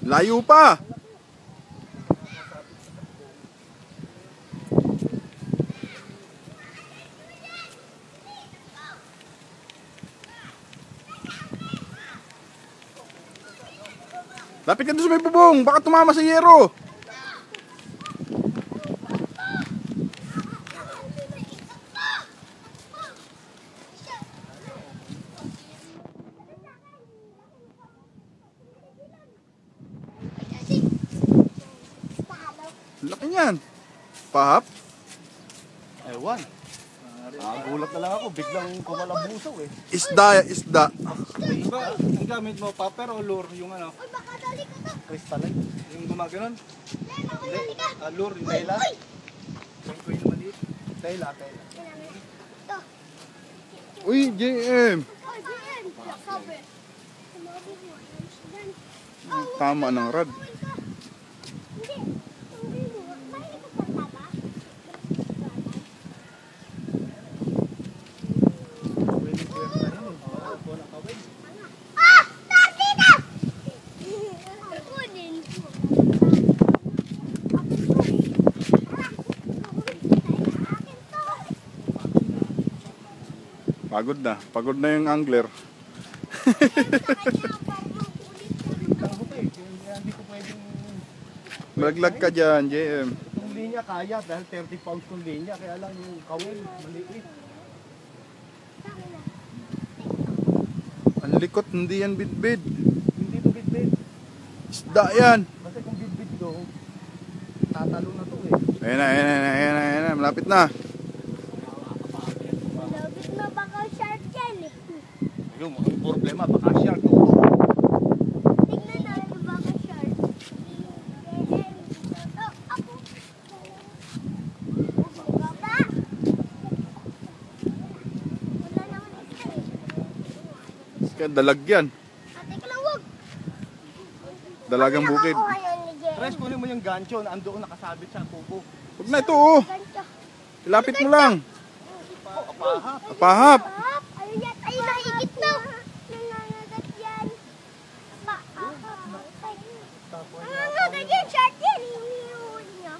Layo pa. Lapit ka doon sa may bubong, baka tumama sa yero. Laki niyan. Pahap? Ewan. Gulat na lang ako, biglang kumalabusaw eh. Isda, isda. Diba, ang gamit mo, popper o lure? Yung ano? Crystalline. Yung gumaganon? Hindi. Lure, yung tela? Yung kuy na maliit? Tela. Uy, JM. Tama ng rad. Pagod na yung angler. Hindi ko pwedeng... Malaglag ka dyan, JM. Itong linya kaya dahil 30 pounds kong linya, kaya lang yung kawin, maliit. Ang likot, hindi yan bidbid. Hindi ito bitbit. Isda yan. Kasi kung bitbit to, tatalo na to eh. Ayan na, malapit na. Malapit na baka shark yan eh. Yung problema, baka shark to. Tignan natin baka shark. Ako. Baba. Wala naman isa eh. Kaya dalag yan. Ate kalawag. Dalagang bukid. Tres, kunin mo yung gancho na andoon nakasabit sa kubo. Huwag na ito, oh. Ilapit mo lang. Apahap. Apahap. Ayun yan. Ayun nakikit na. Nangangagat yan. Nangangagat yan. Shark yan. Hinihuli niya.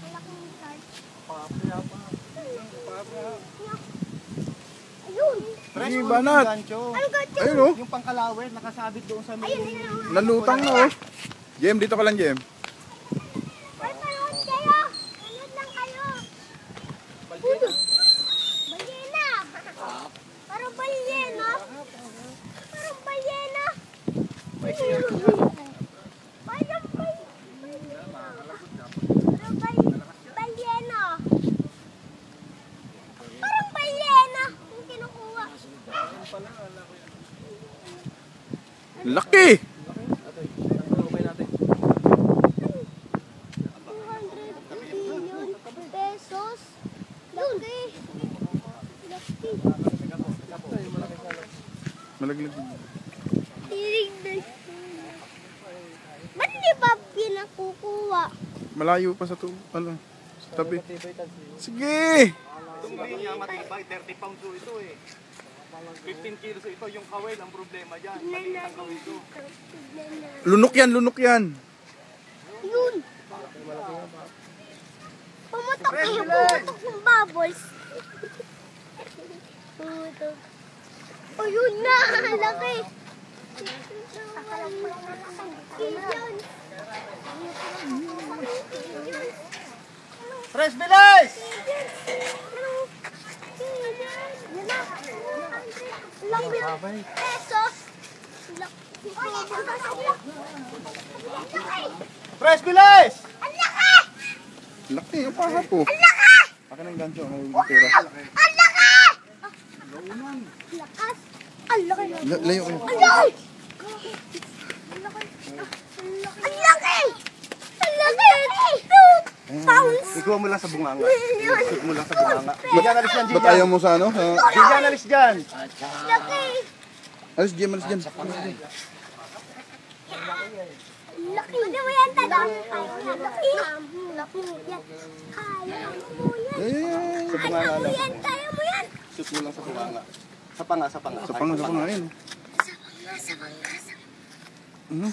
Malaking shark. Ayun. Tres, Hindi, kunin mo banat. yung gancho. Ano ganyan? Ayun, oh. Yung pangkalawin, nakasabit doon sa may... Nalutang na, oh. JM, dito ka lang, JM. Ay, panood kayo. Panood lang kayo. Balyena. Parang balyena. Parang balyena. Parang balyena. Parang balyena. Yung kinukuha. Laki! 250 pesos. Laki. Laki. Malaglag. Tirig na. Ba't hindi pa pinakukuha? Malayo pa sa ano, sa tabi. Sige! Itong linya, matibay, 30 pounds ito eh. 15 kilos ito, yung kawil, ang problema dyan. Maliit ang kawil ito. Lunok yan. Yun. Pumutok na yung pumutok ng bubbles. Pumutok. O yun na, laki. Yun. Tres, bilis! Lang pesos. Tres, bilis! Ang laki! Laki, yung pahap po. Ang laki! Akin ang gancho, may tira. Ang laki! Lakas. Ang laki. Layo kayo. Ang laki! Ang laki! Ang laki! Pounds! Ikuha mo lang sa bunganga. Ikuha mo lang sa bunganga. Diyan, alis dyan, Ba't ayaw mo sa ano? Sa... Diyan, alis dyan. Laki! Alis dyan, alis dyan. Laki! Ano mo yan, Tadam? Laki! Laki yan. Kaya mo yan. Eh, Sa Kaya bunganga mo lang. yan, kaya mo yan. Shoot mo lang sa bunganga. Sa panga, sa panga. sa pang, ayun. Sa mga. Ano?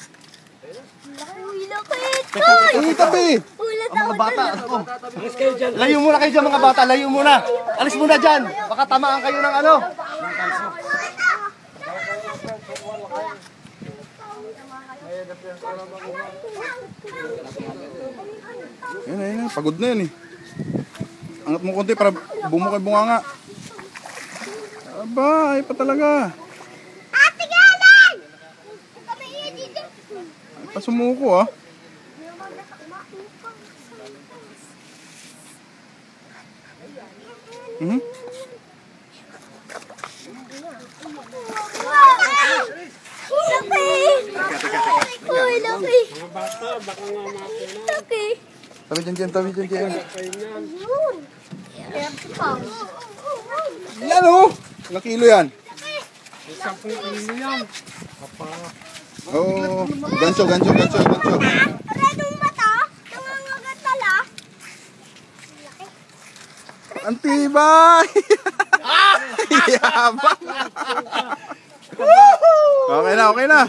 Uy, laki ito. Uy, tabi! Ulat Ang ako mga bata. dun. Oh. Layo muna kayo dyan mga bata. Layo muna. Alis muna dyan. Baka tamaan kayo ng ano. Yan, yan, pagod na yan eh. Angat mo konti para bumukay bunganga. Aba, ay pa talaga. Ate Galan! Kami yun dito. Ay pa sumuko ah. Mhm. Laki! Uy, laki! Laki! Tabi dyan, tabi dyan. Ayun! Yan oh! Ilang kilo yan? 10 kilo yan. Oo. Gancho. Redong ba to? Nangangagat tala? Antibay! Yabang! Okay na. Okay na.